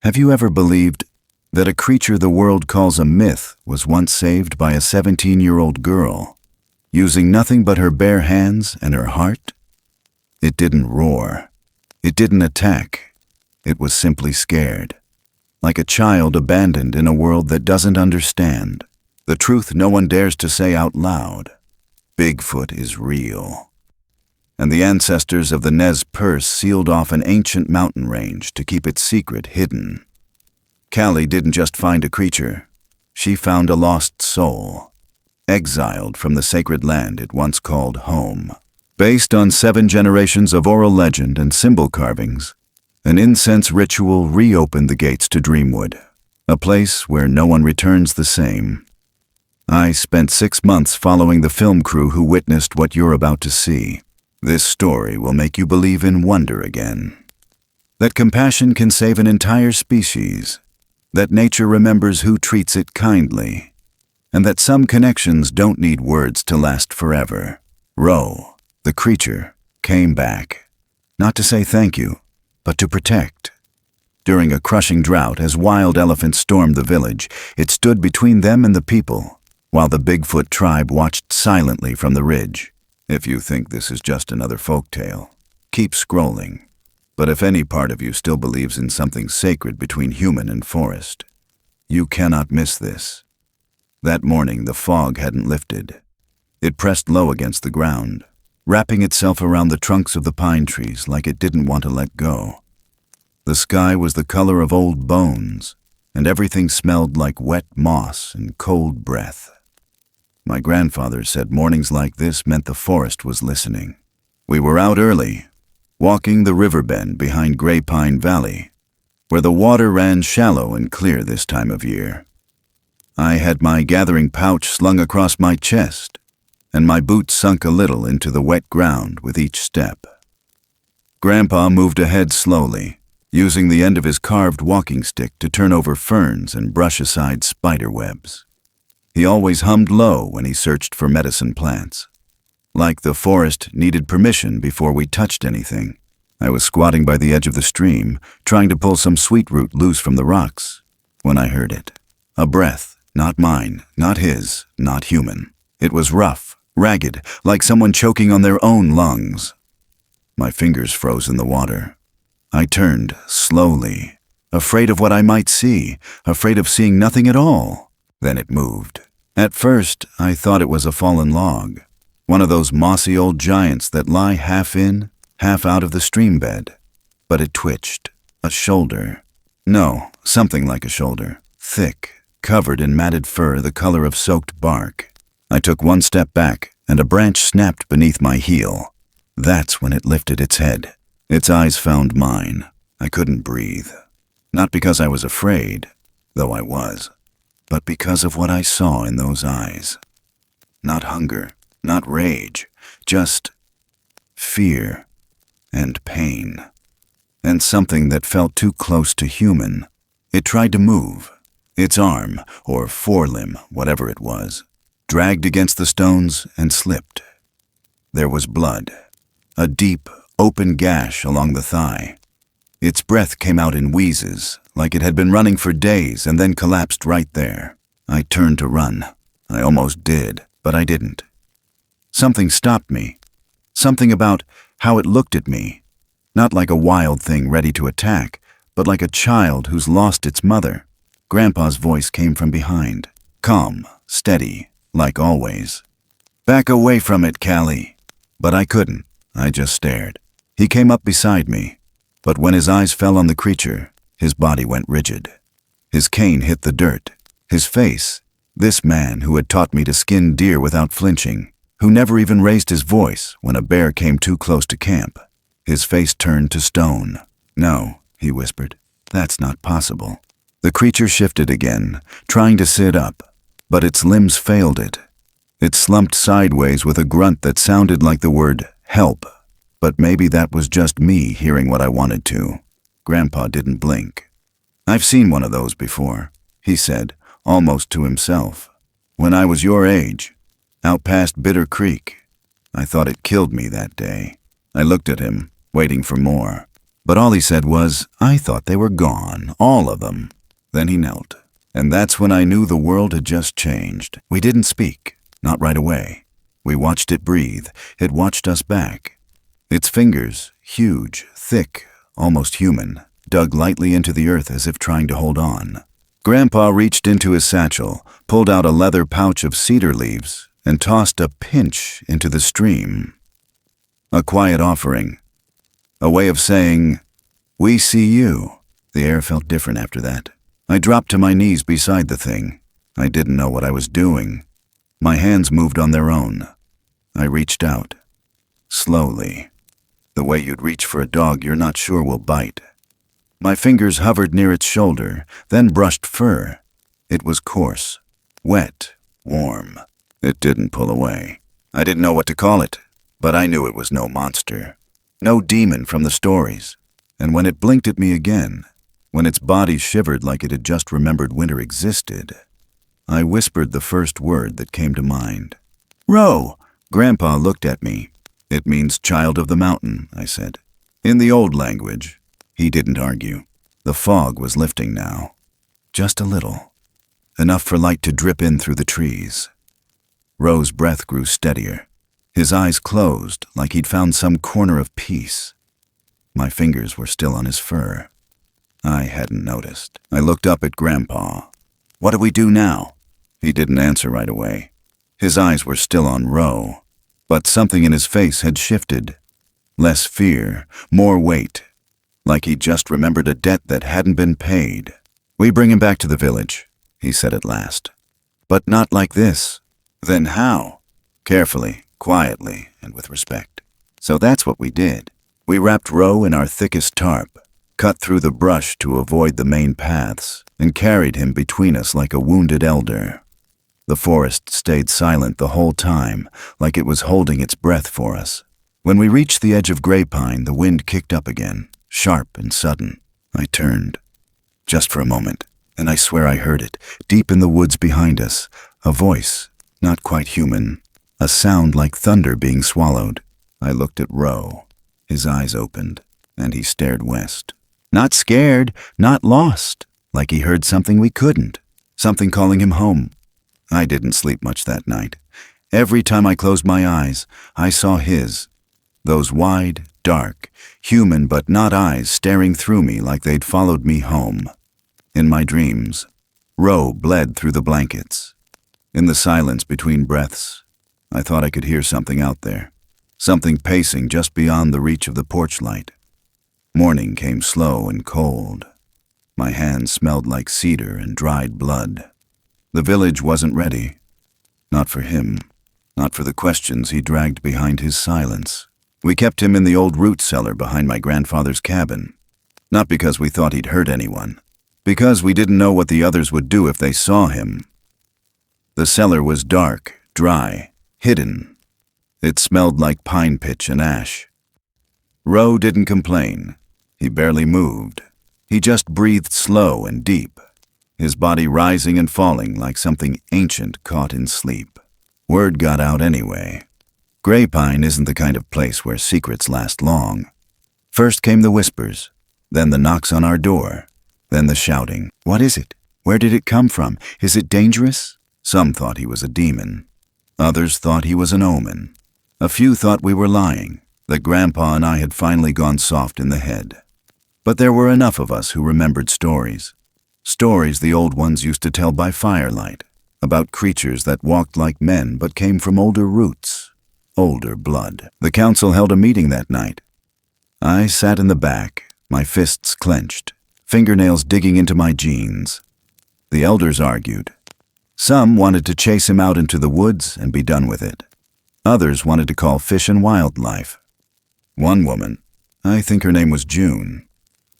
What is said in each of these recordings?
Have you ever believed that a creature the world calls a myth was once saved by a 17-year-old girl, using nothing but her bare hands and her heart? It didn't roar. It didn't attack. It was simply scared. Like a child abandoned in a world that doesn't understand. The truth no one dares to say out loud. Bigfoot is real. And the ancestors of the Nez Perce sealed off an ancient mountain range to keep its secret hidden. Callie didn't just find a creature. She found a lost soul, exiled from the sacred land it once called home. Based on 7 generations of oral legend and symbol carvings, an incense ritual reopened the gates to Dreamwood, a place where no one returns the same. I spent 6 months following the film crew who witnessed what you're about to see. This story will make you believe in wonder again. That compassion can save an entire species. That nature remembers who treats it kindly. And that some connections don't need words to last forever. Ro, the creature, came back. Not to say thank you, but to protect. During a crushing drought, as wild elephants stormed the village, it stood between them and the people, while the Bigfoot tribe watched silently from the ridge. If you think this is just another folktale, keep scrolling. But if any part of you still believes in something sacred between human and forest, you cannot miss this. That morning, the fog hadn't lifted. It pressed low against the ground, wrapping itself around the trunks of the pine trees like it didn't want to let go. The sky was the color of old bones, and everything smelled like wet moss and cold breath. My grandfather said mornings like this meant the forest was listening. We were out early, walking the river bend behind Gray Pine Valley, where the water ran shallow and clear this time of year. I had my gathering pouch slung across my chest, and my boots sunk a little into the wet ground with each step. Grandpa moved ahead slowly, using the end of his carved walking stick to turn over ferns and brush aside spider webs. He always hummed low when he searched for medicine plants. Like the forest needed permission before we touched anything. I was squatting by the edge of the stream, trying to pull some sweet root loose from the rocks, when I heard it. A breath, not mine, not his, not human. It was rough, ragged, like someone choking on their own lungs. My fingers froze in the water. I turned, slowly, afraid of what I might see, afraid of seeing nothing at all. Then it moved. At first, I thought it was a fallen log, one of those mossy old giants that lie half in, half out of the stream bed. But it twitched. A shoulder. No, something like a shoulder. Thick, covered in matted fur the color of soaked bark. I took 1 step back, and a branch snapped beneath my heel. That's when it lifted its head. Its eyes found mine. I couldn't breathe. Not because I was afraid, though I was, but because of what I saw in those eyes. Not hunger, not rage, just fear and pain. And something that felt too close to human. It tried to move. Its arm, or forelimb, whatever it was, dragged against the stones and slipped. There was blood, a deep, open gash along the thigh. Its breath came out in wheezes, like it had been running for days and then collapsed right there. I turned to run. I almost did, but I didn't. Something stopped me. Something about how it looked at me. Not like a wild thing ready to attack, but like a child who's lost its mother. Grandpa's voice came from behind. Calm, steady, like always. Back away from it, Callie. But I couldn't. I just stared. He came up beside me, but when his eyes fell on the creature, his body went rigid. His cane hit the dirt. His face, this man who had taught me to skin deer without flinching, who never even raised his voice when a bear came too close to camp, his face turned to stone. No, he whispered, that's not possible. The creature shifted again, trying to sit up, but its limbs failed it. It slumped sideways with a grunt that sounded like the word help. But maybe that was just me hearing what I wanted to. Grandpa didn't blink. I've seen one of those before, he said, almost to himself. When I was your age, out past Bitter Creek. I thought it killed me that day. I looked at him, waiting for more. But all he said was, "I thought they were gone, all of them." Then he knelt. And that's when I knew the world had just changed. We didn't speak, not right away. We watched it breathe. It watched us back. Its fingers, huge, thick, almost human, dug lightly into the earth as if trying to hold on. Grandpa reached into his satchel, pulled out a leather pouch of cedar leaves, and tossed a pinch into the stream. A quiet offering. A way of saying, "We see you." The air felt different after that. I dropped to my knees beside the thing. I didn't know what I was doing. My hands moved on their own. I reached out. Slowly. The way you'd reach for a dog you're not sure will bite. My fingers hovered near its shoulder, then brushed fur. It was coarse, wet, warm. It didn't pull away. I didn't know what to call it, but I knew it was no monster. No demon from the stories. And when it blinked at me again, when its body shivered like it had just remembered winter existed, I whispered the first word that came to mind. "Ro!" Grandpa looked at me. "It means child of the mountain," I said. In the old language. He didn't argue. The fog was lifting now. Just a little. Enough for light to drip in through the trees. Ro's breath grew steadier. His eyes closed like he'd found some corner of peace. My fingers were still on his fur. I hadn't noticed. I looked up at Grandpa. "What do we do now?" He didn't answer right away. His eyes were still on Ro, but something in his face had shifted. Less fear, more weight, like he'd just remembered a debt that hadn't been paid. "We bring him back to the village," he said at last. "But not like this." "Then how?" "Carefully, quietly, and with respect." So that's what we did. We wrapped Ro in our thickest tarp, cut through the brush to avoid the main paths, and carried him between us like a wounded elder. The forest stayed silent the whole time, like it was holding its breath for us. When we reached the edge of gray pine, the wind kicked up again, sharp and sudden. I turned, just for a moment, and I swear I heard it, deep in the woods behind us, a voice, not quite human, a sound like thunder being swallowed. I looked at Ro. His eyes opened, and he stared west. Not scared, not lost, like he heard something we couldn't, something calling him home. I didn't sleep much that night. Every time I closed my eyes, I saw his, those wide, dark, human but not eyes staring through me like they'd followed me home. In my dreams, Ro bled through the blankets. In the silence between breaths, I thought I could hear something out there, something pacing just beyond the reach of the porch light. Morning came slow and cold. My hands smelled like cedar and dried blood. The village wasn't ready. Not for him. Not for the questions he dragged behind his silence. We kept him in the old root cellar behind my grandfather's cabin. Not because we thought he'd hurt anyone. Because we didn't know what the others would do if they saw him. The cellar was dark, dry, hidden. It smelled like pine pitch and ash. Ro didn't complain. He barely moved. He just breathed slow and deep, his body rising and falling like something ancient caught in sleep. Word got out anyway. Gray Pine isn't the kind of place where secrets last long. First came the whispers, then the knocks on our door, then the shouting. What is it? Where did it come from? Is it dangerous? Some thought he was a demon. Others thought he was an omen. A few thought we were lying, that Grandpa and I had finally gone soft in the head. But there were enough of us who remembered stories. Stories the old ones used to tell by firelight, about creatures that walked like men but came from older roots, older blood. The council held a meeting that night. I sat in the back, my fists clenched, fingernails digging into my jeans. The elders argued. Some wanted to chase him out into the woods and be done with it. Others wanted to call Fish and Wildlife. One woman, I think her name was June,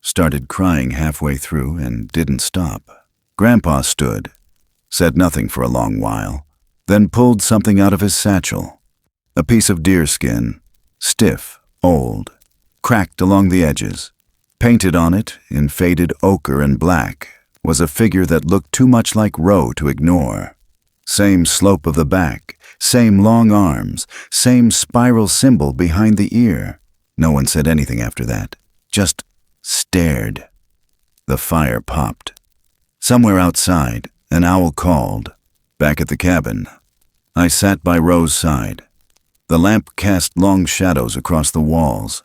started crying halfway through and didn't stop. Grandpa stood, said nothing for a long while, then pulled something out of his satchel. A piece of deer skin, stiff, old, cracked along the edges. Painted on it, in faded ochre and black, was a figure that looked too much like Ro to ignore. Same slope of the back, same long arms, same spiral symbol behind the ear. No one said anything after that. Just stared. The fire popped. Somewhere outside, an owl called. Back at the cabin, I sat by Roe's side. The lamp cast long shadows across the walls.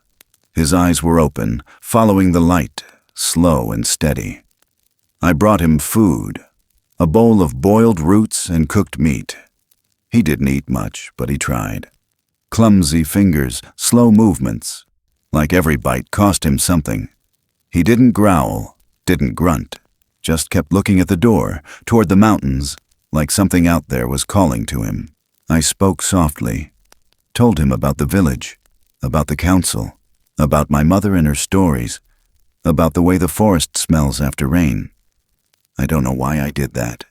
His eyes were open, following the light, slow and steady. I brought him food, a bowl of boiled roots and cooked meat. He didn't eat much, but he tried. Clumsy fingers, slow movements. Like every bite cost him something. He didn't growl, didn't grunt, just kept looking at the door, toward the mountains, like something out there was calling to him. I spoke softly, told him about the village, about the council, about my mother and her stories, about the way the forest smells after rain. I don't know why I did that.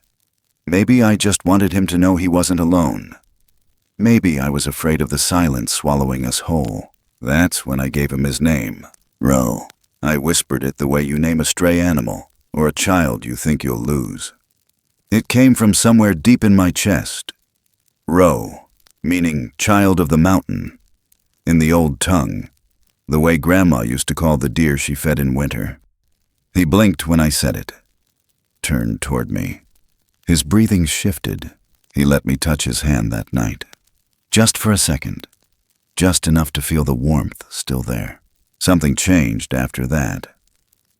Maybe I just wanted him to know he wasn't alone. Maybe I was afraid of the silence swallowing us whole. That's when I gave him his name, Roe. I whispered it the way you name a stray animal, or a child you think you'll lose. It came from somewhere deep in my chest. Roe, meaning child of the mountain. In the old tongue, the way Grandma used to call the deer she fed in winter. He blinked when I said it, turned toward me. His breathing shifted. He let me touch his hand that night. Just for a second. Just enough to feel the warmth still there. Something changed after that.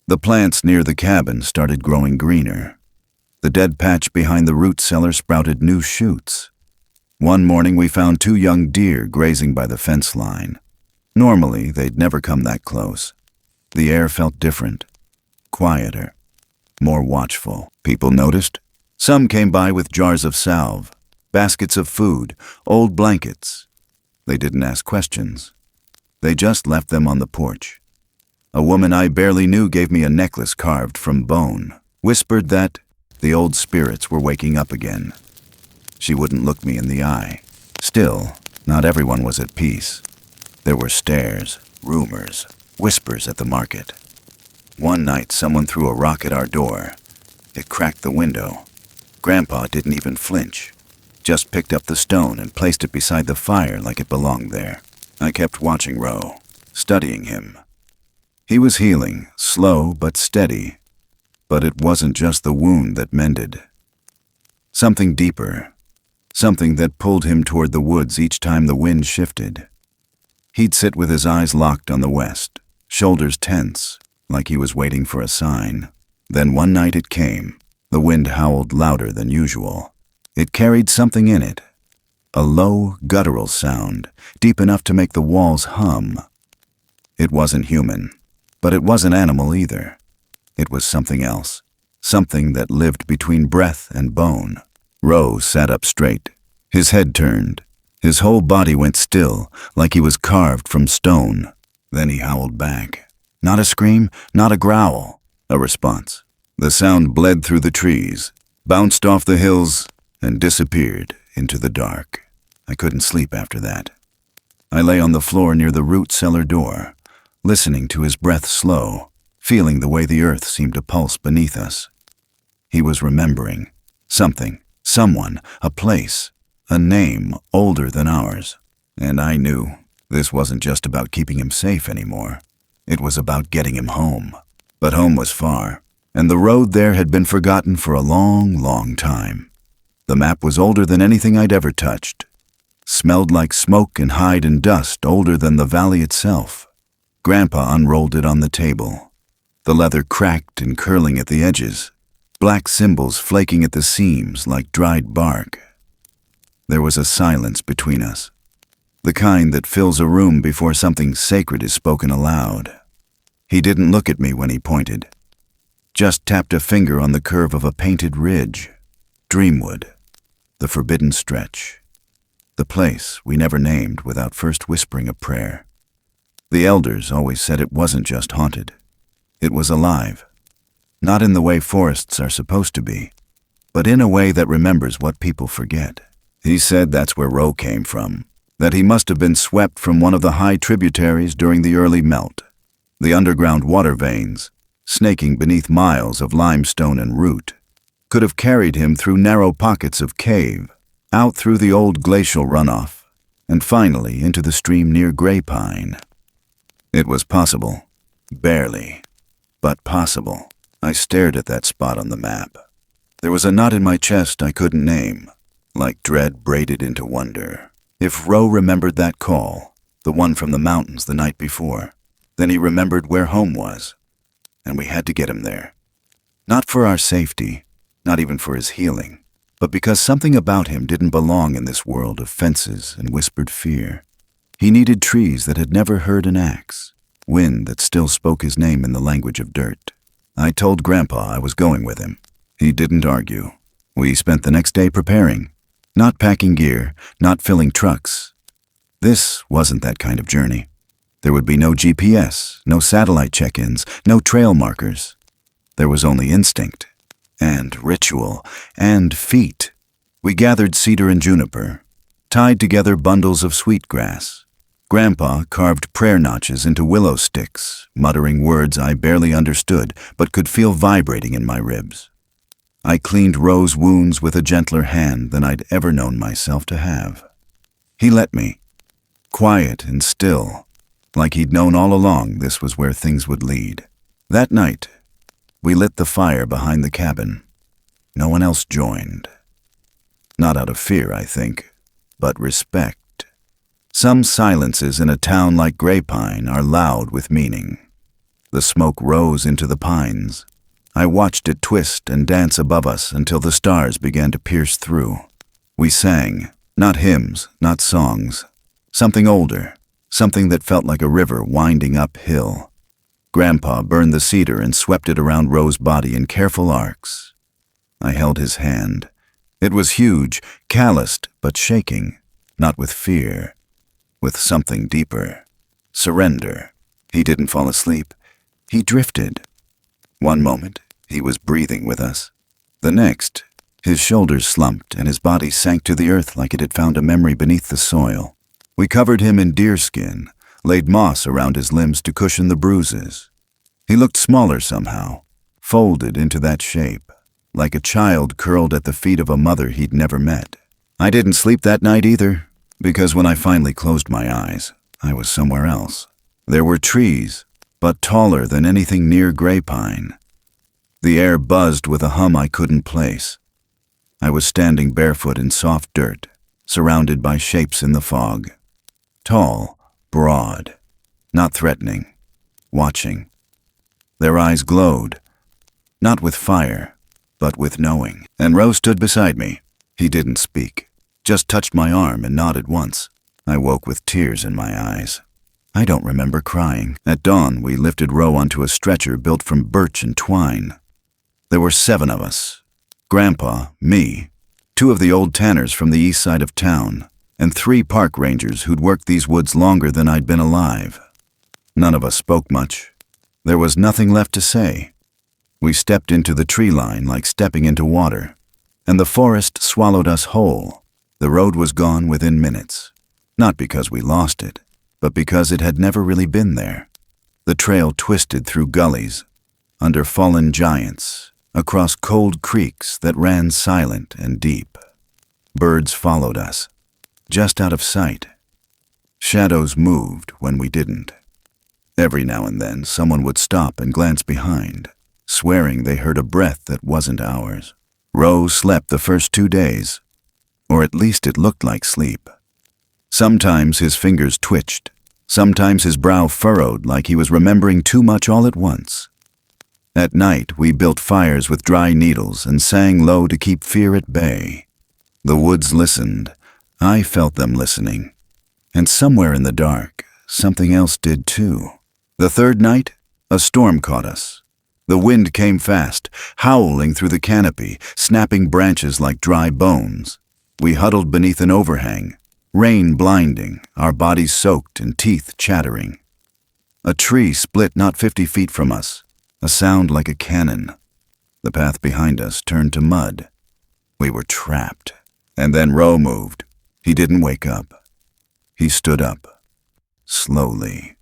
The plants near the cabin started growing greener. The dead patch behind the root cellar sprouted new shoots. One morning we found 2 young deer grazing by the fence line. Normally, they'd never come that close. The air felt different, quieter, more watchful. People noticed. Some came by with jars of salve, baskets of food, old blankets. They didn't ask questions. They just left them on the porch. A woman I barely knew gave me a necklace carved from bone, whispered that the old spirits were waking up again. She wouldn't look me in the eye. Still, not everyone was at peace. There were stares, rumors, whispers at the market. One night someone threw a rock at our door. It cracked the window. Grandpa didn't even flinch, just picked up the stone and placed it beside the fire like it belonged there. I kept watching Roe, studying him. He was healing, slow but steady. But it wasn't just the wound that mended. Something deeper, something that pulled him toward the woods each time the wind shifted. He'd sit with his eyes locked on the west, shoulders tense, like he was waiting for a sign. Then one night it came. The wind howled louder than usual. It carried something in it, a low, guttural sound, deep enough to make the walls hum. It wasn't human, but it wasn't animal either. It was something else, something that lived between breath and bone. Roe sat up straight, his head turned. His whole body went still, like he was carved from stone. Then he howled back. Not a scream, not a growl, a response. The sound bled through the trees, bounced off the hills, and disappeared into the dark. I couldn't sleep after that. I lay on the floor near the root cellar door, listening to his breath slow, feeling the way the earth seemed to pulse beneath us. He was remembering something, someone, a place, a name older than ours. And I knew this wasn't just about keeping him safe anymore. It was about getting him home. But home was far, and the road there had been forgotten for a long, long time. The map was older than anything I'd ever touched. Smelled like smoke and hide and dust, older than the valley itself. Grandpa unrolled it on the table. The leather cracked and curling at the edges, black symbols flaking at the seams like dried bark. There was a silence between us, the kind that fills a room before something sacred is spoken aloud. He didn't look at me when he pointed, just tapped a finger on the curve of a painted ridge. Dreamwood, the forbidden stretch. The place we never named without first whispering a prayer. The elders always said it wasn't just haunted. It was alive. Not in the way forests are supposed to be, but in a way that remembers what people forget. He said that's where Roe came from, that he must have been swept from one of the high tributaries during the early melt. The underground water veins, snaking beneath miles of limestone and root, could have carried him through narrow pockets of cave, out through the old glacial runoff, and finally into the stream near Gray Pine. It was possible, barely, but possible. I stared at that spot on the map. There was a knot in my chest I couldn't name, like dread braided into wonder. If Ro remembered that call, the one from the mountains the night before, then he remembered where home was, and we had to get him there. Not for our safety, not even for his healing, but because something about him didn't belong in this world of fences and whispered fear. He needed trees that had never heard an axe, wind that still spoke his name in the language of dirt. I told Grandpa I was going with him. He didn't argue. We spent the next day preparing, not packing gear, not filling trucks. This wasn't that kind of journey. There would be no GPS, no satellite check-ins, no trail markers. There was only instinct, and ritual, and feet. We gathered cedar and juniper, tied together bundles of sweetgrass. Grandpa carved prayer notches into willow sticks, muttering words I barely understood but could feel vibrating in my ribs. I cleaned Ro's wounds with a gentler hand than I'd ever known myself to have. He let me, quiet and still, like he'd known all along this was where things would lead. That night, we lit the fire behind the cabin. No one else joined. Not out of fear, I think, but respect. Some silences in a town like Grapevine are loud with meaning. The smoke rose into the pines. I watched it twist and dance above us until the stars began to pierce through. We sang, not hymns, not songs. Something older, something that felt like a river winding uphill. Grandpa burned the cedar and swept it around Ro's body in careful arcs. I held his hand. It was huge, calloused, but shaking, not with fear, with something deeper. Surrender. He didn't fall asleep. He drifted. One moment, he was breathing with us. The next, his shoulders slumped and his body sank to the earth like it had found a memory beneath the soil. We covered him in deerskin, laid moss around his limbs to cushion the bruises. He looked smaller somehow, folded into that shape, like a child curled at the feet of a mother he'd never met. I didn't sleep that night either, because when I finally closed my eyes, I was somewhere else. There were trees, but taller than anything near Grapevine. The air buzzed with a hum I couldn't place. I was standing barefoot in soft dirt, surrounded by shapes in the fog. Tall, broad, not threatening, watching. Their eyes glowed, not with fire, but with knowing. And Ro stood beside me. He didn't speak, just touched my arm and nodded once. I woke with tears in my eyes. I don't remember crying. At dawn, we lifted Ro onto a stretcher built from birch and twine. There were 7 of us. Grandpa, me, 2 of the old tanners from the east side of town, and 3 park rangers who'd worked these woods longer than I'd been alive. None of us spoke much. There was nothing left to say. We stepped into the tree line like stepping into water, and the forest swallowed us whole. The road was gone within minutes, not because we lost it, but because it had never really been there. The trail twisted through gullies, under fallen giants, across cold creeks that ran silent and deep. Birds followed us, just out of sight. Shadows moved when we didn't. Every now and then, someone would stop and glance behind, swearing they heard a breath that wasn't ours. Ro slept the first 2 days, or at least it looked like sleep. Sometimes his fingers twitched. Sometimes his brow furrowed like he was remembering too much all at once. At night, we built fires with dry needles and sang low to keep fear at bay. The woods listened. I felt them listening. And somewhere in the dark, something else did too. The 3rd night, a storm caught us. The wind came fast, howling through the canopy, snapping branches like dry bones. We huddled beneath an overhang, rain blinding, our bodies soaked and teeth chattering. A tree split not 50 feet from us, a sound like a cannon. The path behind us turned to mud. We were trapped. And then Ro moved. He didn't wake up. He stood up, slowly.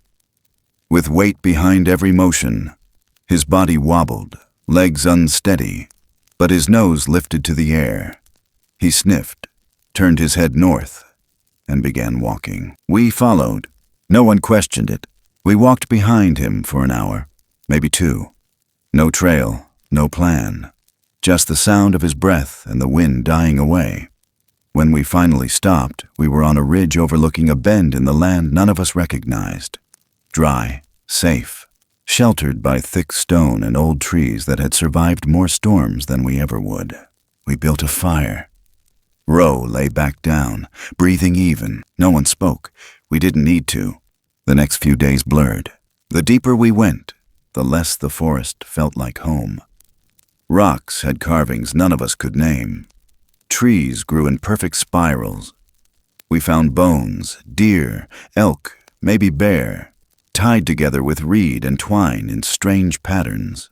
With weight behind every motion, his body wobbled, legs unsteady, but his nose lifted to the air. He sniffed, turned his head north, and began walking. We followed. No one questioned it. We walked behind him for an hour, maybe 2. No trail, no plan. Just the sound of his breath and the wind dying away. When we finally stopped, we were on a ridge overlooking a bend in the land none of us recognized. Dry, safe, sheltered by thick stone and old trees that had survived more storms than we ever would. We built a fire. Ro lay back down, breathing even. No one spoke. We didn't need to. The next few days blurred. The deeper we went, the less the forest felt like home. Rocks had carvings none of us could name. Trees grew in perfect spirals. We found bones, deer, elk, maybe bear, tied together with reed and twine in strange patterns.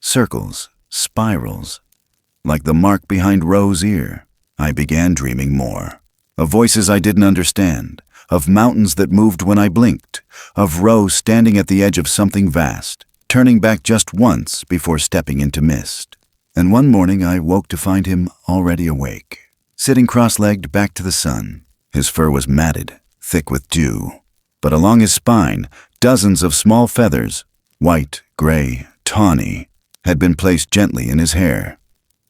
Circles, spirals, like the mark behind Ro's ear. I began dreaming more. Of voices I didn't understand, of mountains that moved when I blinked, of Ro standing at the edge of something vast, turning back just once before stepping into mist. And one morning I woke to find him already awake, sitting cross-legged back to the sun. His fur was matted, thick with dew, but along his spine, dozens of small feathers, white, gray, tawny, had been placed gently in his hair.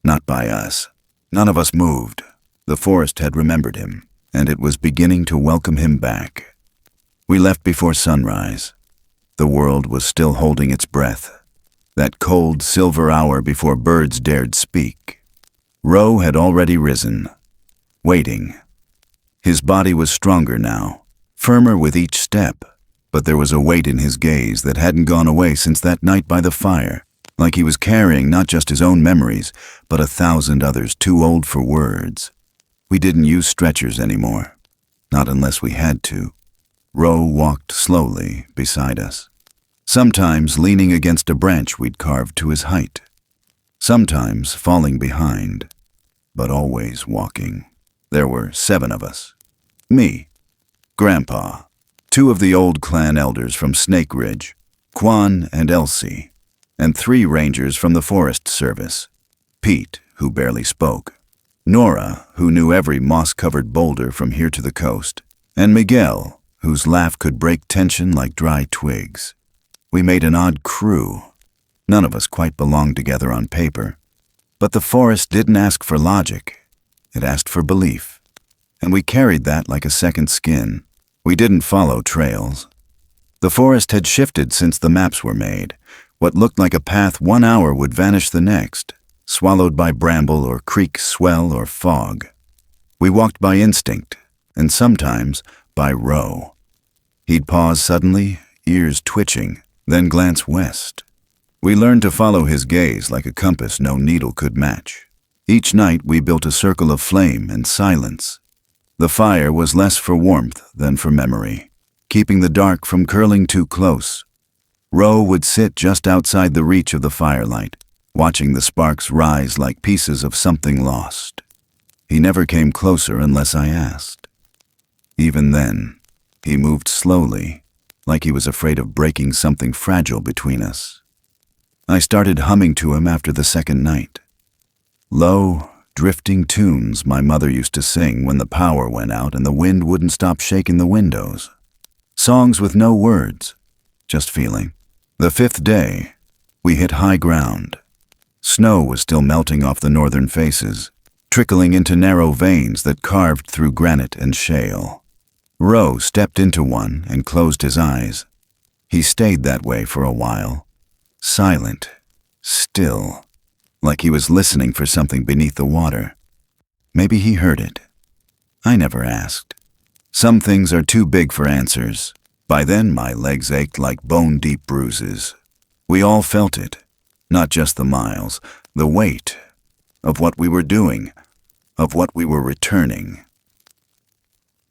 Not by us. None of us moved. The forest had remembered him, and it was beginning to welcome him back. We left before sunrise. The world was still holding its breath, that cold silver hour before birds dared speak. Ro had already risen, waiting. His body was stronger now, firmer with each step, but there was a weight in his gaze that hadn't gone away since that night by the fire, like he was carrying not just his own memories, but 1,000 others too old for words. We didn't use stretchers anymore, not unless we had to. Ro walked slowly beside us, sometimes leaning against a branch we'd carved to his height, sometimes falling behind, but always walking. There were 7 of us. Me, Grandpa, 2 of the old clan elders from Snake Ridge, Quan and Elsie, and 3 rangers from the Forest Service, Pete, who barely spoke, Nora, who knew every moss-covered boulder from here to the coast, and Miguel, whose laugh could break tension like dry twigs. We made an odd crew. None of us quite belonged together on paper. But the forest didn't ask for logic. It asked for belief. And we carried that like a second skin. We didn't follow trails. The forest had shifted since the maps were made. What looked like a path 1 hour would vanish the next, swallowed by bramble or creek swell or fog. We walked by instinct, and sometimes by Ro. He'd pause suddenly, ears twitching, then glance west. We learned to follow his gaze like a compass no needle could match. Each night we built a circle of flame and silence. The fire was less for warmth than for memory, keeping the dark from curling too close. Ro would sit just outside the reach of the firelight, watching the sparks rise like pieces of something lost. He never came closer unless I asked. Even then, he moved slowly, like he was afraid of breaking something fragile between us. I started humming to him after the second night. Low, drifting tunes my mother used to sing when the power went out and the wind wouldn't stop shaking the windows. Songs with no words, just feeling. The 5th day, we hit high ground. Snow was still melting off the northern faces, trickling into narrow veins that carved through granite and shale. Ro stepped into one and closed his eyes. He stayed that way for a while, silent, still, like he was listening for something beneath the water. Maybe he heard it. I never asked. Some things are too big for answers. By then my legs ached like bone-deep bruises. We all felt it, not just the miles, the weight of what we were doing, of what we were returning.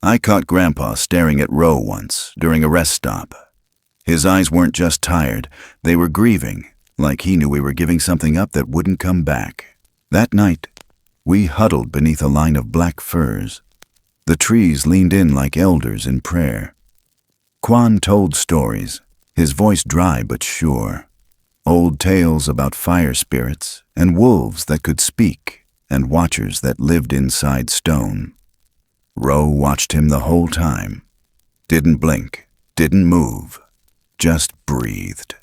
I caught Grandpa staring at Ro once during a rest stop. His eyes weren't just tired, they were grieving, like he knew we were giving something up that wouldn't come back. That night, we huddled beneath a line of black firs. The trees leaned in like elders in prayer. Quan told stories, his voice dry but sure. Old tales about fire spirits and wolves that could speak and watchers that lived inside stone. Ro watched him the whole time. Didn't blink, didn't move, just breathed.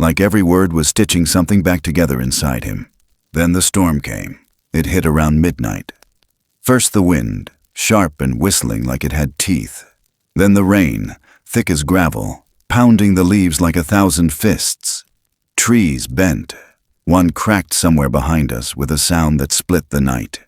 like every word was stitching something back together inside him. Then the storm came. It hit around midnight. First the wind, sharp and whistling like it had teeth. Then the rain, thick as gravel, pounding the leaves like 1,000 fists. Trees bent. One cracked somewhere behind us with a sound that split the night.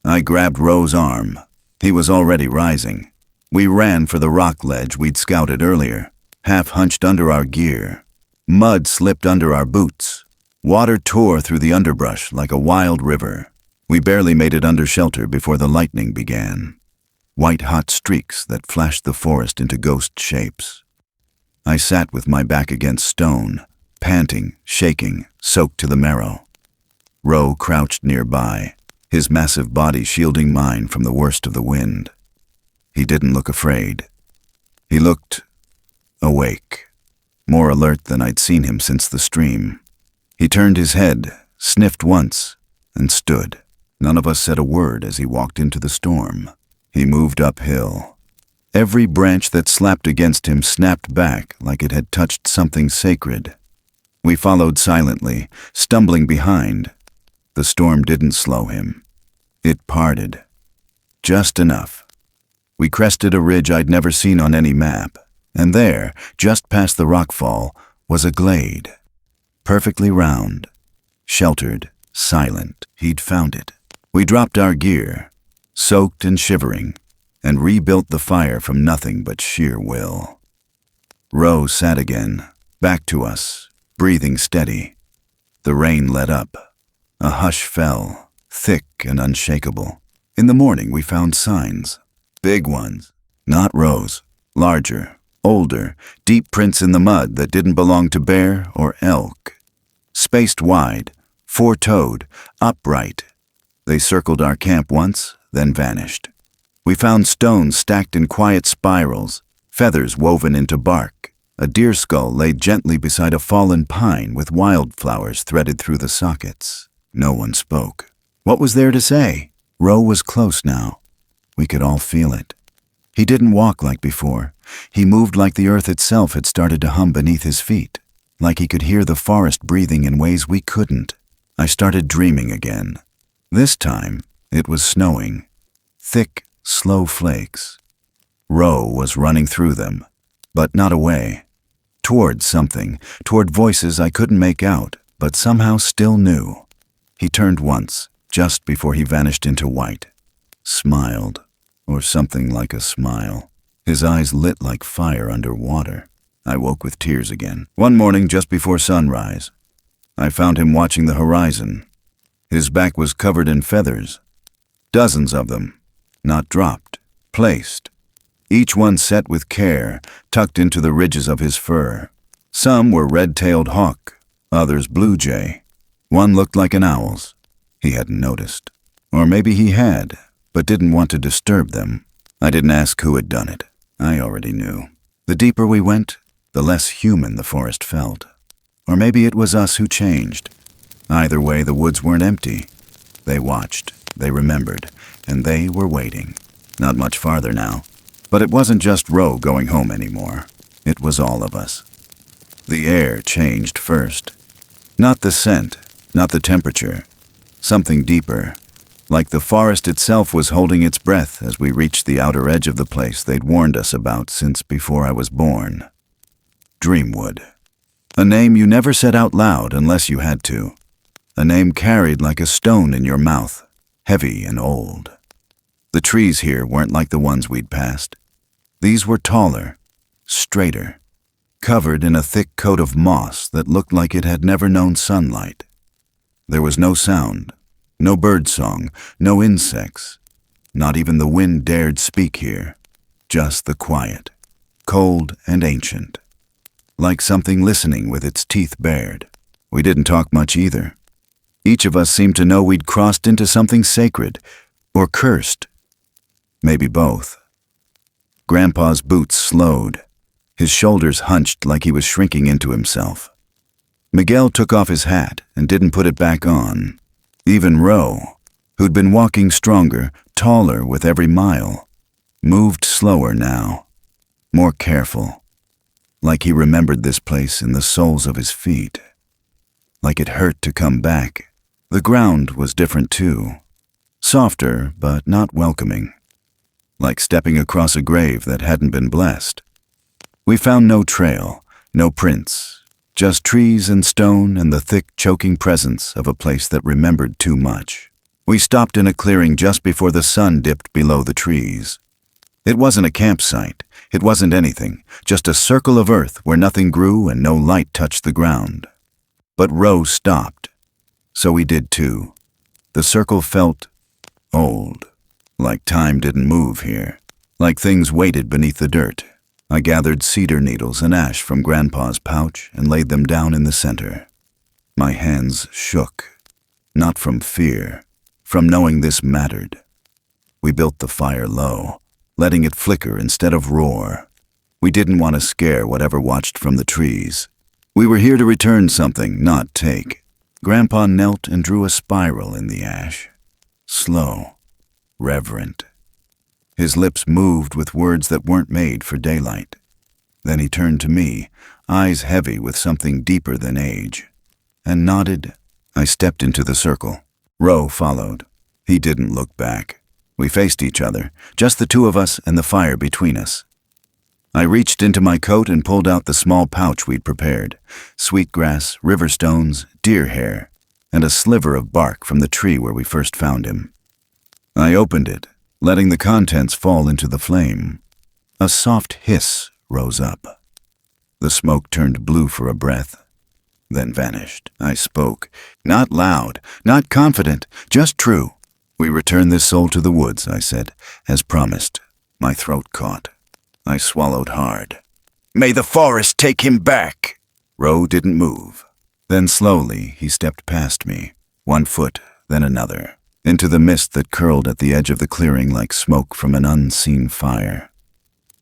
I grabbed Roe's arm. He was already rising. We ran for the rock ledge we'd scouted earlier, half hunched under our gear. Mud slipped under our boots. Water tore through the underbrush like a wild river. We barely made it under shelter before the lightning began. White-hot streaks that flashed the forest into ghost shapes. I sat with my back against stone, panting, shaking, soaked to the marrow. Roe crouched nearby, his massive body shielding mine from the worst of the wind. He didn't look afraid. He looked awake, more alert than I'd seen him since the stream. He turned his head, sniffed once, and stood. None of us said a word as he walked into the storm. He moved uphill. Every branch that slapped against him snapped back like it had touched something sacred. We followed silently, stumbling behind. The storm didn't slow him. It parted. Just enough. We crested a ridge I'd never seen on any map, and there, just past the rockfall, was a glade. Perfectly round, sheltered, silent. He'd found it. We dropped our gear, soaked and shivering, and rebuilt the fire from nothing but sheer will. Roe sat again, back to us, breathing steady. The rain let up. A hush fell, thick and unshakable. In the morning we found signs. Big ones. Not Roe's. Larger, older, deep prints in the mud that didn't belong to bear or elk. Spaced wide, four-toed, upright. They circled our camp once, then vanished. We found stones stacked in quiet spirals, feathers woven into bark. A deer skull laid gently beside a fallen pine with wildflowers threaded through the sockets. No one spoke. What was there to say? Roe was close now. We could all feel it. He didn't walk like before. He moved like the earth itself had started to hum beneath his feet, like he could hear the forest breathing in ways we couldn't. I started dreaming again. This time, it was snowing. Thick, slow flakes. Roe was running through them, but not away. Toward something, toward voices I couldn't make out, but somehow still knew. He turned once, just before he vanished into white. Smiled, or something like a smile. His eyes lit like fire under water. I woke with tears again. One morning just before sunrise, I found him watching the horizon. His back was covered in feathers. Dozens of them, not dropped, placed. Each one set with care, tucked into the ridges of his fur. Some were red-tailed hawk, others blue jay. One looked like an owl's. He hadn't noticed. Or maybe he had, but didn't want to disturb them. I didn't ask who had done it. I already knew. The deeper we went, the less human the forest felt. Or maybe it was us who changed. Either way, the woods weren't empty. They watched, they remembered, and they were waiting. Not much farther now. But it wasn't just Roe going home anymore. It was all of us. The air changed first. Not the scent, not the temperature. Something deeper. Like the forest itself was holding its breath as we reached the outer edge of the place they'd warned us about since before I was born. Dreamwood. A name you never said out loud unless you had to. A name carried like a stone in your mouth, heavy and old. The trees here weren't like the ones we'd passed. These were taller, straighter, covered in a thick coat of moss that looked like it had never known sunlight. There was no sound, no bird song, no insects. Not even the wind dared speak here. Just the quiet, cold and ancient. Like something listening with its teeth bared. We didn't talk much either. Each of us seemed to know we'd crossed into something sacred, or cursed. Maybe both. Grandpa's boots slowed. His shoulders hunched like he was shrinking into himself. Miguel took off his hat and didn't put it back on. Even Roe, who'd been walking stronger, taller with every mile, moved slower now, more careful. like he remembered this place in the soles of his feet. Like it hurt to come back. The ground was different too. Softer, but not welcoming. Like stepping across a grave that hadn't been blessed. We found no trail, no prints, just trees and stone and the thick, choking presence of a place that remembered too much. We stopped in a clearing just before the sun dipped below the trees. It wasn't a campsite. It wasn't anything, just a circle of earth where nothing grew and no light touched the ground. But Ro stopped. So we did too. The circle felt old, like time didn't move here, like things waited beneath the dirt. I gathered cedar needles and ash from Grandpa's pouch and laid them down in the center. My hands shook, not from fear, from knowing this mattered. We built the fire low, letting it flicker instead of roar. We didn't want to scare whatever watched from the trees. We were here to return something, not take. Grandpa knelt and drew a spiral in the ash. Slow, reverent. His lips moved with words that weren't made for daylight. Then he turned to me, eyes heavy with something deeper than age, and nodded. I stepped into the circle. Ro followed. He didn't look back. We faced each other, just the two of us and the fire between us. I reached into my coat and pulled out the small pouch we'd prepared. Sweetgrass, river stones, deer hair, and a sliver of bark from the tree where we first found him. I opened it, letting the contents fall into the flame. A soft hiss rose up. The smoke turned blue for a breath, then vanished. I spoke, not loud, not confident, just true. We return this soul to the woods, I said, as promised. My throat caught. I swallowed hard. May the forest take him back! Ro didn't move. Then slowly he stepped past me, 1 foot, then another, into the mist that curled at the edge of the clearing like smoke from an unseen fire.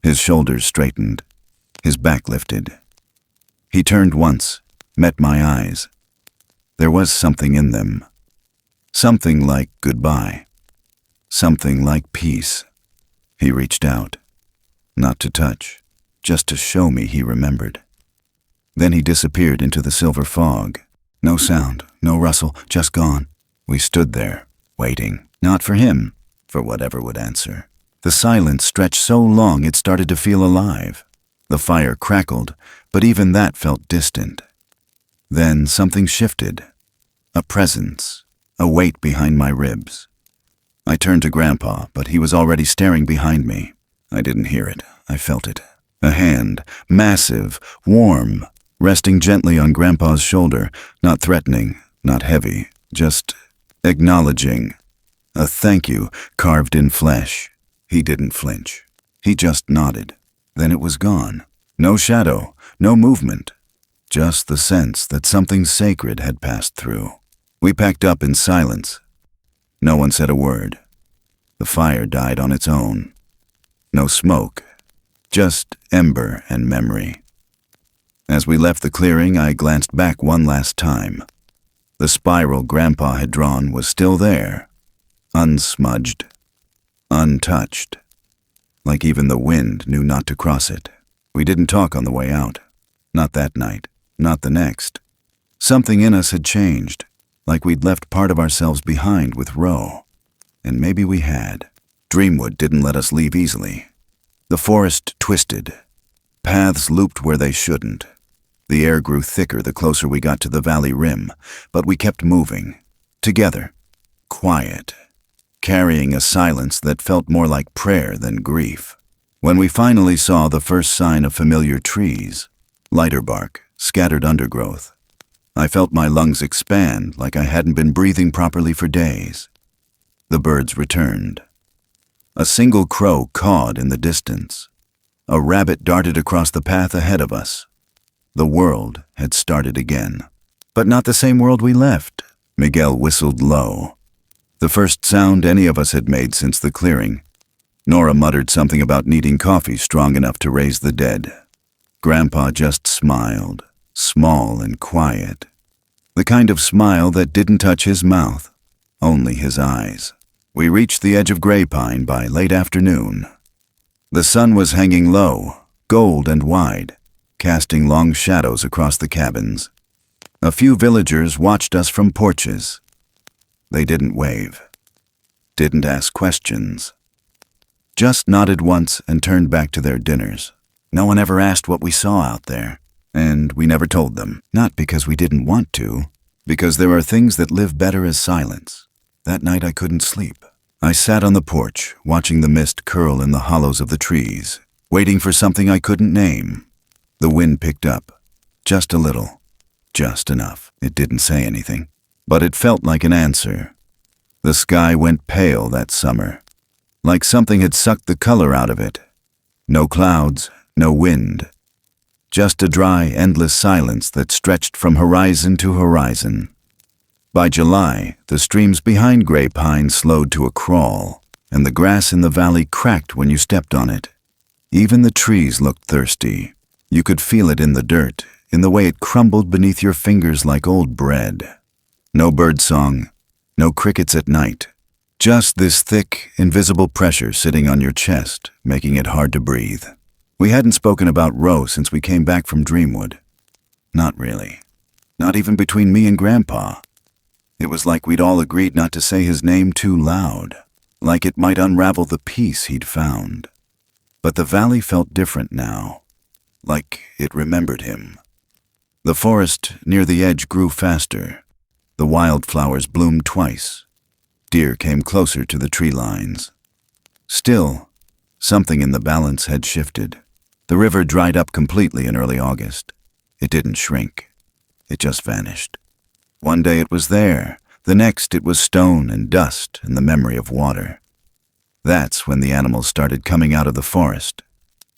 His shoulders straightened, his back lifted. He turned once, met my eyes. There was something in them. Something like goodbye. Something like peace. He reached out. Not to touch, just to show me he remembered. Then he disappeared into the silver fog. No sound, no rustle, just gone. We stood there, waiting, not for him, for whatever would answer. The silence stretched so long it started to feel alive. The fire crackled, but even that felt distant. Then something shifted. A presence, a weight behind my ribs. I turned to Grandpa, but he was already staring behind me. I didn't hear it. I felt it. A hand, massive, warm, resting gently on Grandpa's shoulder, not threatening, not heavy, just acknowledging. A thank you carved in flesh. He didn't flinch. He just nodded. Then it was gone. No shadow, no movement. Just the sense that something sacred had passed through. We packed up in silence. No one said a word. The fire died on its own. No smoke, just ember and memory. As we left the clearing, I glanced back one last time. The spiral Grandpa had drawn was still there, unsmudged, untouched, like even the wind knew not to cross it. We didn't talk on the way out. Not that night, not the next. Something in us had changed, like we'd left part of ourselves behind with Ro. And maybe we had. Dreamwood didn't let us leave easily. The forest twisted. Paths looped where they shouldn't. The air grew thicker the closer we got to the valley rim, but we kept moving. Together. Quiet. Carrying a silence that felt more like prayer than grief. When we finally saw the first sign of familiar trees, lighter bark, scattered undergrowth, I felt my lungs expand like I hadn't been breathing properly for days. The birds returned. A single crow cawed in the distance. A rabbit darted across the path ahead of us. The world had started again. But not the same world we left. Miguel whistled low. The first sound any of us had made since the clearing. Nora muttered something about needing coffee strong enough to raise the dead. Grandpa just smiled, small and quiet. The kind of smile that didn't touch his mouth, only his eyes. We reached the edge of Gray Pine by late afternoon. The sun was hanging low, gold and wide, casting long shadows across the cabins. A few villagers watched us from porches. They didn't wave, didn't ask questions, just nodded once and turned back to their dinners. No one ever asked what we saw out there, and we never told them. Not because we didn't want to, because there are things that live better as silence. That night I couldn't sleep. I sat on the porch, watching the mist curl in the hollows of the trees, waiting for something I couldn't name. The wind picked up, just a little, just enough. It didn't say anything, but it felt like an answer. The sky went pale that summer, like something had sucked the color out of it. No clouds, no wind, just a dry, endless silence that stretched from horizon to horizon. By July, the streams behind Gray Pine slowed to a crawl, and the grass in the valley cracked when you stepped on it. Even the trees looked thirsty. You could feel it in the dirt, in the way it crumbled beneath your fingers like old bread. No birdsong, no crickets at night. Just this thick, invisible pressure sitting on your chest, making it hard to breathe. We hadn't spoken about Ro since we came back from Dreamwood. Not really. Not even between me and Grandpa. It was like we'd all agreed not to say his name too loud, like it might unravel the peace he'd found. But the valley felt different now, like it remembered him. The forest near the edge grew faster. The wildflowers bloomed twice. Deer came closer to the tree lines. Still, something in the balance had shifted. The river dried up completely in early August. It didn't shrink. It just vanished. One day it was there. The next it was stone and dust and the memory of water. That's when the animals started coming out of the forest.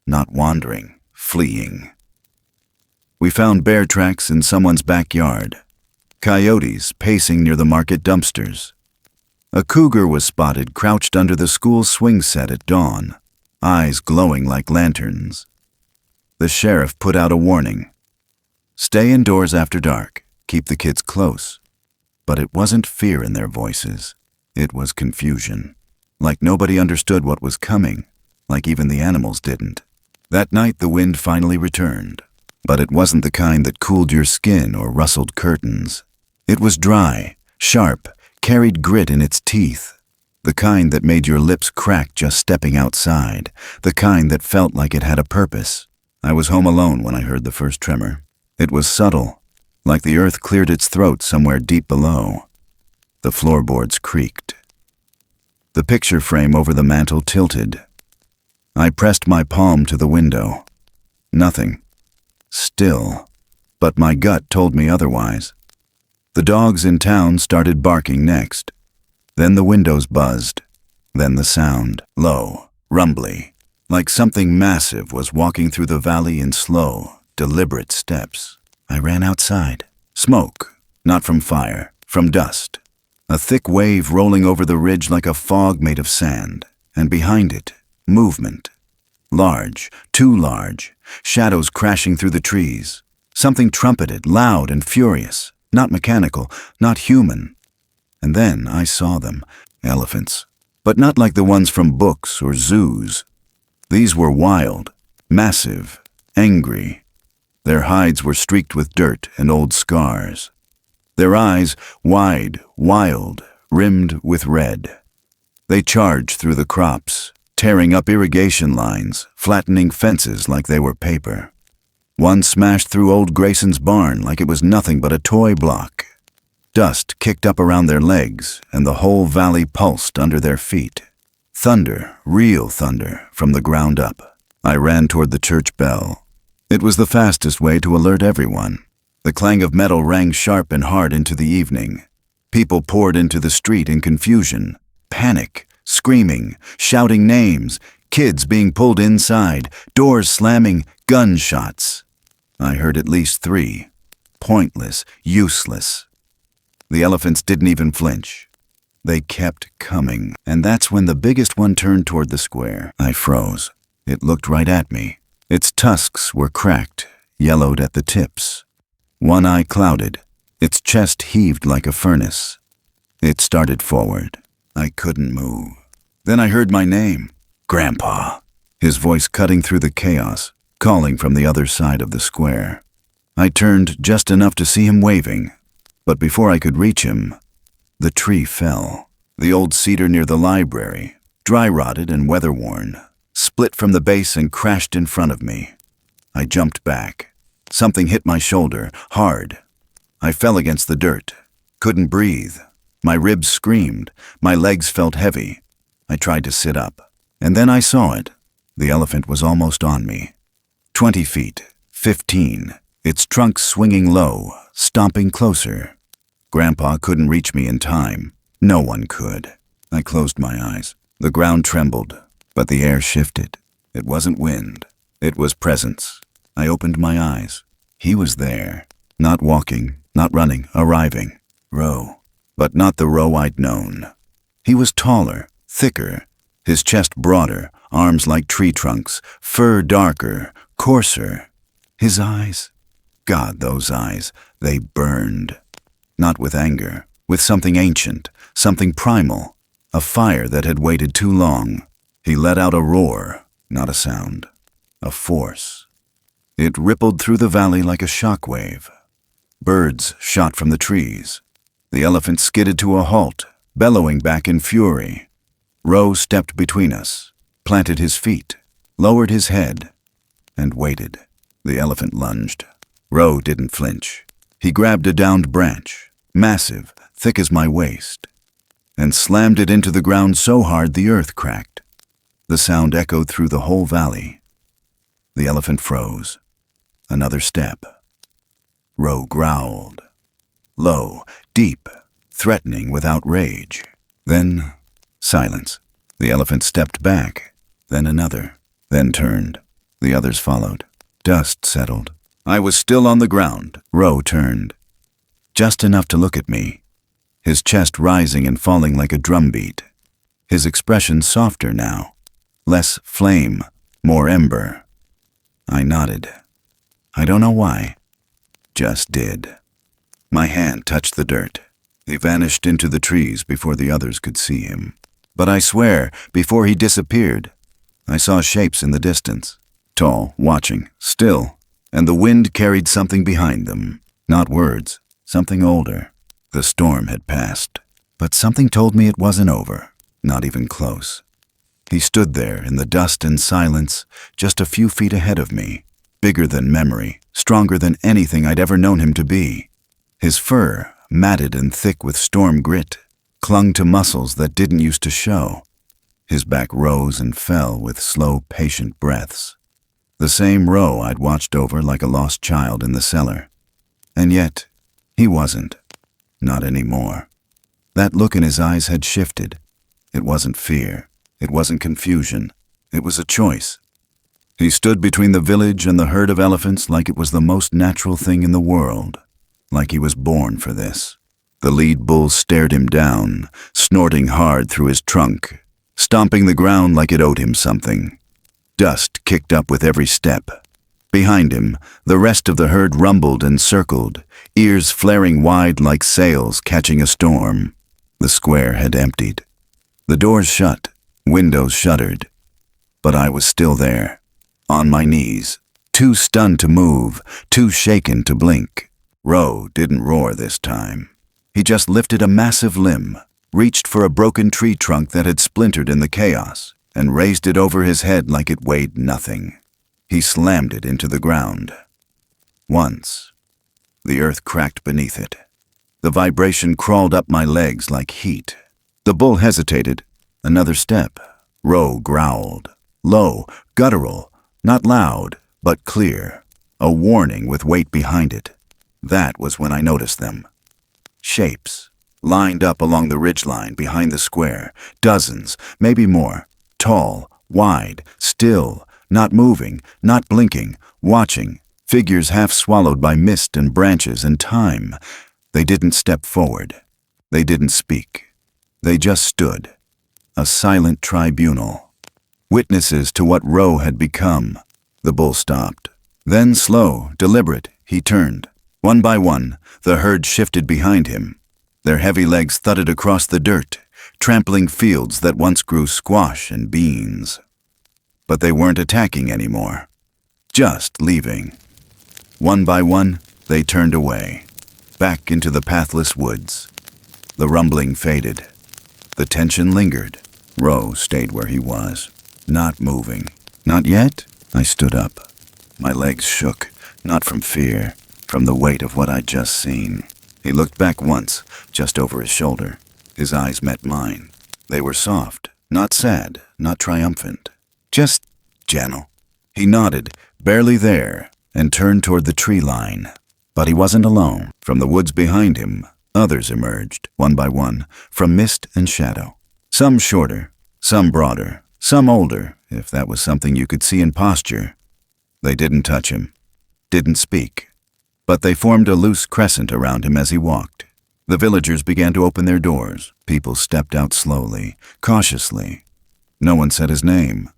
Not wandering, fleeing. We found bear tracks in someone's backyard. Coyotes pacing near the market dumpsters. A cougar was spotted crouched under the school swing set at dawn, eyes glowing like lanterns. The sheriff put out a warning. Stay indoors after dark. Keep the kids close. But it wasn't fear in their voices. It was confusion. Like nobody understood what was coming, like even the animals didn't. That night the wind finally returned. But it wasn't the kind that cooled your skin or rustled curtains. It was dry, sharp, carried grit in its teeth. The kind that made your lips crack just stepping outside. The kind that felt like it had a purpose. I was home alone when I heard the first tremor. It was subtle, like the earth cleared its throat somewhere deep below. The floorboards creaked. The picture frame over the mantel tilted. I pressed my palm to the window. Nothing. Still. But my gut told me otherwise. The dogs in town started barking next. Then the windows buzzed. Then the sound, low, rumbly, like something massive was walking through the valley in slow, deliberate steps. I ran outside. Smoke, not from fire, from dust. A thick wave rolling over the ridge like a fog made of sand, and behind it, movement. Large, too large, shadows crashing through the trees. Something trumpeted, loud and furious, not mechanical, not human. And then I saw them, elephants, but not like the ones from books or zoos. These were wild, massive, angry. Their hides were streaked with dirt and old scars. Their eyes, wide, wild, rimmed with red. They charged through the crops, tearing up irrigation lines, flattening fences like they were paper. One smashed through old Grayson's barn like it was nothing but a toy block. Dust kicked up around their legs, and the whole valley pulsed under their feet. Thunder, real thunder, from the ground up. I ran toward the church bell. It was the fastest way to alert everyone. The clang of metal rang sharp and hard into the evening. People poured into the street in confusion. Panic, screaming, shouting names, kids being pulled inside, doors slamming, gunshots. I heard at least 3. Pointless, useless. The elephants didn't even flinch. They kept coming, and that's when the biggest one turned toward the square. I froze. It looked right at me. Its tusks were cracked, yellowed at the tips. One eye clouded. Its chest heaved like a furnace. It started forward. I couldn't move. Then I heard my name. Grandpa. His voice cutting through the chaos. calling from the other side of the square. I turned just enough to see him waving, but before I could reach him, the tree fell. The old cedar near the library, dry-rotted and weather-worn, split from the base and crashed in front of me. I jumped back. Something hit my shoulder, hard. I fell against the dirt, couldn't breathe. My ribs screamed, my legs felt heavy. I tried to sit up, and then I saw it. The elephant was almost on me. 20 feet, 15, its trunk swinging low, stomping closer. Grandpa couldn't reach me in time. No one could. I closed my eyes. The ground trembled, but the air shifted. It wasn't wind. It was presence. I opened my eyes. He was there. Not walking, not running, arriving. Roe. But not the Roe I'd known. He was taller, thicker, his chest broader, arms like tree trunks, fur darker, coarser. His eyes, God, those eyes, they burned. Not with anger, with something ancient, something primal, a fire that had waited too long. He let out a roar, not a sound, a force. It rippled through the valley like a shock wave. Birds shot from the trees. The elephant skidded to a halt, bellowing back in fury. Roe stepped between us, planted his feet, lowered his head, and waited. The elephant lunged. Roe didn't flinch. He grabbed a downed branch, massive, thick as my waist, and slammed it into the ground so hard the earth cracked. The sound echoed through the whole valley. The elephant froze. Another step. Roe growled. Low, deep, threatening without rage. Then, silence. The elephant stepped back, then another, then turned. The others followed. Dust settled. I was still on the ground. Roe turned. Just enough to look at me, his chest rising and falling like a drumbeat. His expression softer now, less flame, more ember. I nodded. I don't know why. Just did. My hand touched the dirt. He vanished into the trees before the others could see him. But I swear, before he disappeared, I saw shapes in the distance. Tall, watching, still, and the wind carried something behind them. Not words, something older. The storm had passed, but something told me it wasn't over, not even close. He stood there in the dust and silence, just a few feet ahead of me, bigger than memory, stronger than anything I'd ever known him to be. His fur, matted and thick with storm grit, clung to muscles that didn't used to show. His back rose and fell with slow, patient breaths. The same Roe I'd watched over like a lost child in the cellar. And yet, he wasn't. Not anymore. That look in his eyes had shifted. It wasn't fear. It wasn't confusion. It was a choice. He stood between the village and the herd of elephants like it was the most natural thing in the world, like he was born for this. The lead bull stared him down, snorting hard through his trunk, stomping the ground like it owed him something. Dust kicked up with every step. Behind him, the rest of the herd rumbled and circled, ears flaring wide like sails catching a storm. The square had emptied. The doors shut, windows shuttered. But I was still there, on my knees, too stunned to move, too shaken to blink. Roe didn't roar this time. He just lifted a massive limb, reached for a broken tree trunk that had splintered in the chaos, and raised it over his head like it weighed nothing. He slammed it into the ground. Once, the earth cracked beneath it. The vibration crawled up my legs like heat. The bull hesitated. Another step. Roe growled. Low, guttural, not loud, but clear. A warning with weight behind it. That was when I noticed them. Shapes, lined up along the ridgeline behind the square. Dozens, maybe more. Tall, wide, still, not moving, not blinking, watching. Figures half swallowed by mist and branches and time. They didn't step forward. They didn't speak. They just stood. A silent tribunal. Witnesses to what Roe had become. The bull stopped. Then, slow, deliberate, he turned. One by one, the herd shifted behind him. Their heavy legs thudded across the dirt, trampling fields that once grew squash and beans. But they weren't attacking anymore. just leaving. One by one, they turned away, back into the pathless woods. The rumbling faded. The tension lingered. Ro stayed where he was, not moving. Not yet? I stood up. My legs shook, not from fear, from the weight of what I'd just seen. He looked back once, just over his shoulder. His eyes met mine. They were soft, not sad, not triumphant, just gentle. He nodded, barely there, and turned toward the tree line. But he wasn't alone. From the woods behind him, others emerged, one by one, from mist and shadow. Some shorter, some broader, some older, if that was something you could see in posture. They didn't touch him, didn't speak, but they formed a loose crescent around him as he walked. The villagers began to open their doors. People stepped out slowly, cautiously. No one said his name.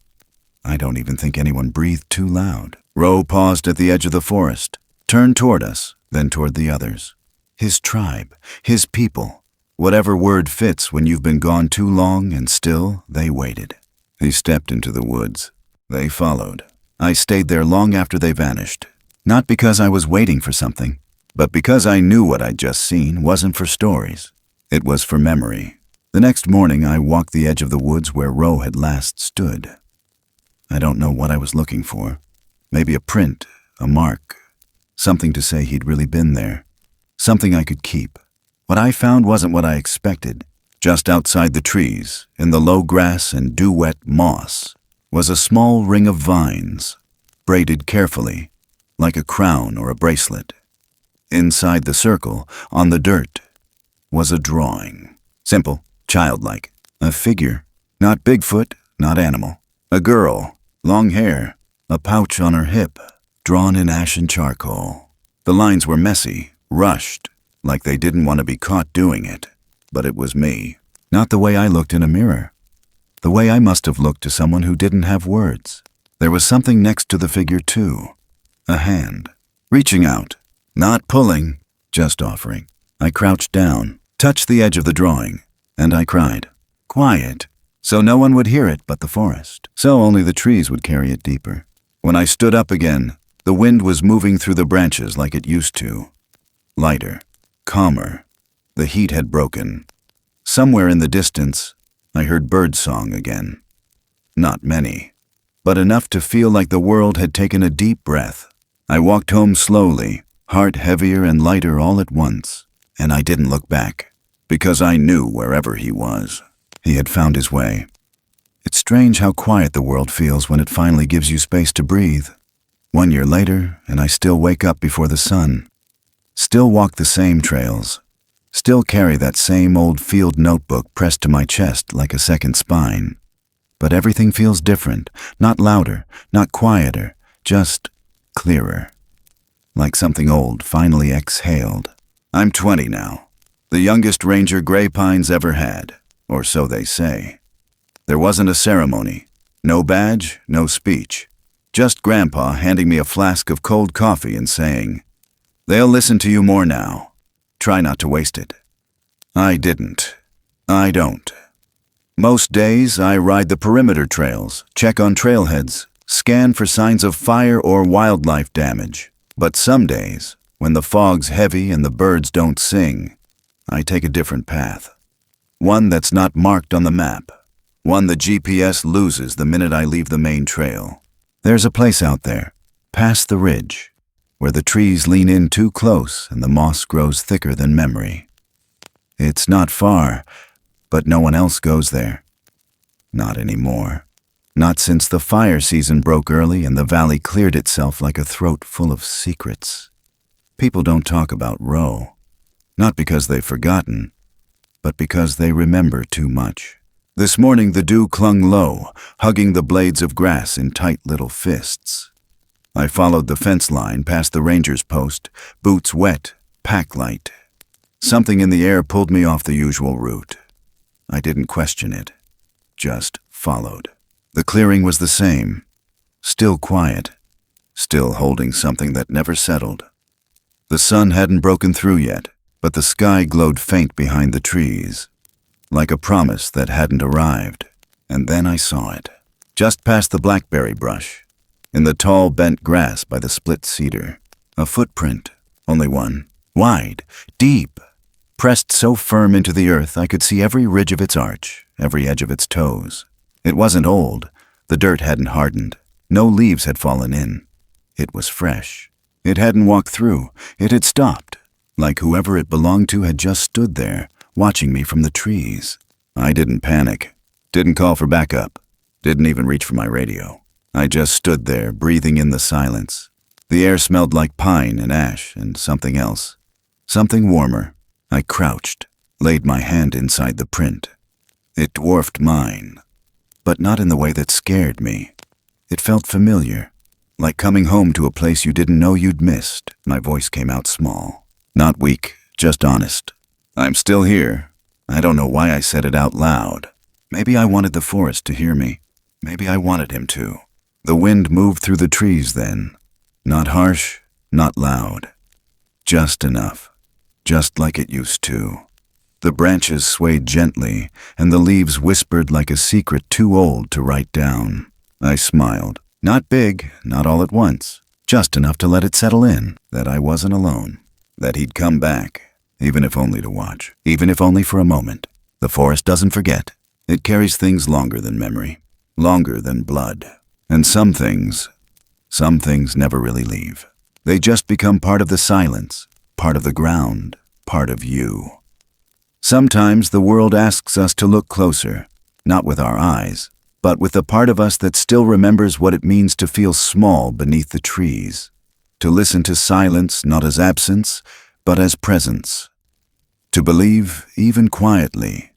I don't even think anyone breathed too loud. Ro paused at the edge of the forest, turned toward us, then toward the others. His tribe, his people, whatever word fits when you've been gone too long, and still they waited. He stepped into the woods. They followed. I stayed there long after they vanished. Not because I was waiting for something, but because I knew what I'd just seen wasn't for stories. It was for memory. The next morning, I walked the edge of the woods where Ro had last stood. I don't know what I was looking for. Maybe a print, a mark, something to say he'd really been there, something I could keep. What I found wasn't what I expected. Just outside the trees, in the low grass and dew-wet moss, was a small ring of vines, braided carefully, like a crown or a bracelet. Inside the circle, on the dirt, was a drawing. Simple, childlike. A figure, not Bigfoot, not animal. A girl, long hair, a pouch on her hip, drawn in ashen charcoal. The lines were messy, rushed, like they didn't want to be caught doing it. But it was me, not the way I looked in a mirror. The way I must have looked to someone who didn't have words. There was something next to the figure too. A hand, reaching out, not pulling, just offering. I crouched down, touched the edge of the drawing, and I cried. Quiet, so no one would hear it but the forest. So only the trees would carry it deeper. When I stood up again, the wind was moving through the branches like it used to. Lighter, calmer. The heat had broken. Somewhere in the distance, I heard birdsong again. Not many, but enough to feel like the world had taken a deep breath. I walked home slowly, heart heavier and lighter all at once, and I didn't look back, because I knew wherever he was, he had found his way. It's strange how quiet the world feels when it finally gives you space to breathe. 1 year later, and I still wake up before the sun. Still walk the same trails. Still carry that same old field notebook pressed to my chest like a second spine. But everything feels different, not louder, not quieter, just clearer. Like something old finally exhaled. I'm 20 now, the youngest ranger Gray Pines ever had, or so they say. There wasn't a ceremony, no badge, no speech, just Grandpa handing me a flask of cold coffee and saying, "They'll listen to you more now. Try not to waste it." I didn't. I don't. Most days, I ride the perimeter trails, check on trailheads, scan for signs of fire or wildlife damage. But some days, when the fog's heavy and the birds don't sing, I take a different path. One that's not marked on the map. One the GPS loses the minute I leave the main trail. There's a place out there, past the ridge, where the trees lean in too close and the moss grows thicker than memory. It's not far, but no one else goes there. Not anymore. Not since the fire season broke early and the valley cleared itself like a throat full of secrets. People don't talk about Ro, not because they've forgotten, but because they remember too much. This morning the dew clung low, hugging the blades of grass in tight little fists. I followed the fence line past the ranger's post, boots wet, pack light. Something in the air pulled me off the usual route. I didn't question it, just followed. The clearing was the same, still quiet, still holding something that never settled. The sun hadn't broken through yet, but the sky glowed faint behind the trees, like a promise that hadn't arrived. And then I saw it, just past the blackberry brush. in the tall, bent grass by the split cedar. A footprint, only one, wide, deep, pressed so firm into the earth I could see every ridge of its arch, every edge of its toes. It wasn't old. The dirt hadn't hardened. No leaves had fallen in. It was fresh. It hadn't walked through. It had stopped, like whoever it belonged to had just stood there, watching me from the trees. I didn't panic, didn't call for backup, didn't even reach for my radio. I just stood there, breathing in the silence. The air smelled like pine and ash and something else. Something warmer. I crouched, laid my hand inside the print. It dwarfed mine, but not in the way that scared me. It felt familiar, like coming home to a place you didn't know you'd missed. My voice came out small. Not weak, just honest. I'm still here. I don't know why I said it out loud. Maybe I wanted the forest to hear me. Maybe I wanted him to. The wind moved through the trees then. Not harsh, not loud. Just enough. Just like it used to. The branches swayed gently, and the leaves whispered like a secret too old to write down. I smiled. Not big, not all at once. Just enough to let it settle in, that I wasn't alone. That he'd come back, even if only to watch, even if only for a moment. The forest doesn't forget. It carries things longer than memory, longer than blood. And some things never really leave. They just become part of the silence, part of the ground, part of you. Sometimes the world asks us to look closer, not with our eyes, but with the part of us that still remembers what it means to feel small beneath the trees. To listen to silence not as absence, but as presence. To believe, even quietly,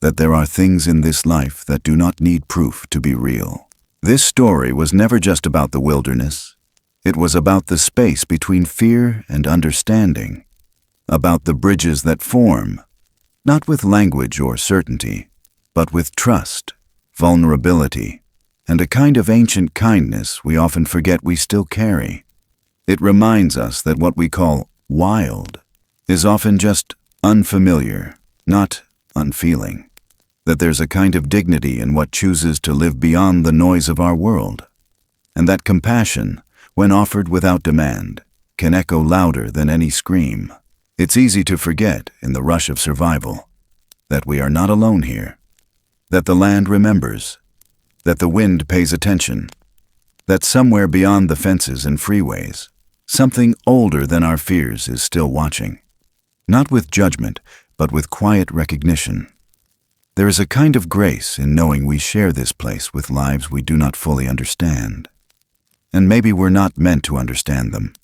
that there are things in this life that do not need proof to be real. This story was never just about the wilderness. It was about the space between fear and understanding. About the bridges that form, not with language or certainty, but with trust, vulnerability, and a kind of ancient kindness we often forget we still carry. It reminds us that what we call wild is often just unfamiliar, not unfeeling. That there's a kind of dignity in what chooses to live beyond the noise of our world. And that compassion, when offered without demand, can echo louder than any scream. It's easy to forget, in the rush of survival, that we are not alone here. That the land remembers. That the wind pays attention. That somewhere beyond the fences and freeways, something older than our fears is still watching. Not with judgment, but with quiet recognition. There is a kind of grace in knowing we share this place with lives we do not fully understand. And maybe we're not meant to understand them.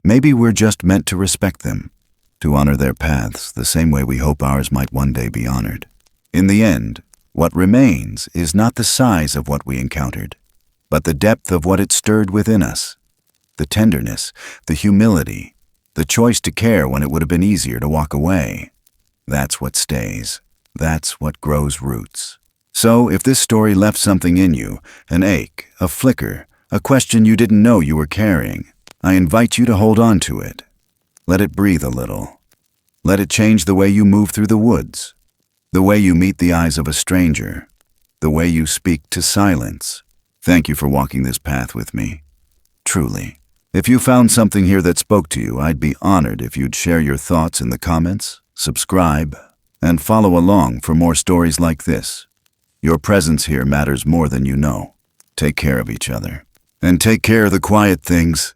Maybe we're just meant to respect them, to honor their paths the same way we hope ours might one day be honored. In the end, what remains is not the size of what we encountered, but the depth of what it stirred within us. The tenderness, the humility, the choice to care when it would have been easier to walk away. That's what stays. That's what grows roots. So, if this story left something in you, an ache, a flicker, a question you didn't know you were carrying, I invite you to hold on to it. Let it breathe a little. Let it change the way you move through the woods, the way you meet the eyes of a stranger, the way you speak to silence. Thank you for walking this path with me. Truly. If you found something here that spoke to you, I'd be honored if you'd share your thoughts in the comments, subscribe, and follow along for more stories like this. Your presence here matters more than you know. Take care of each other. And take care of the quiet things.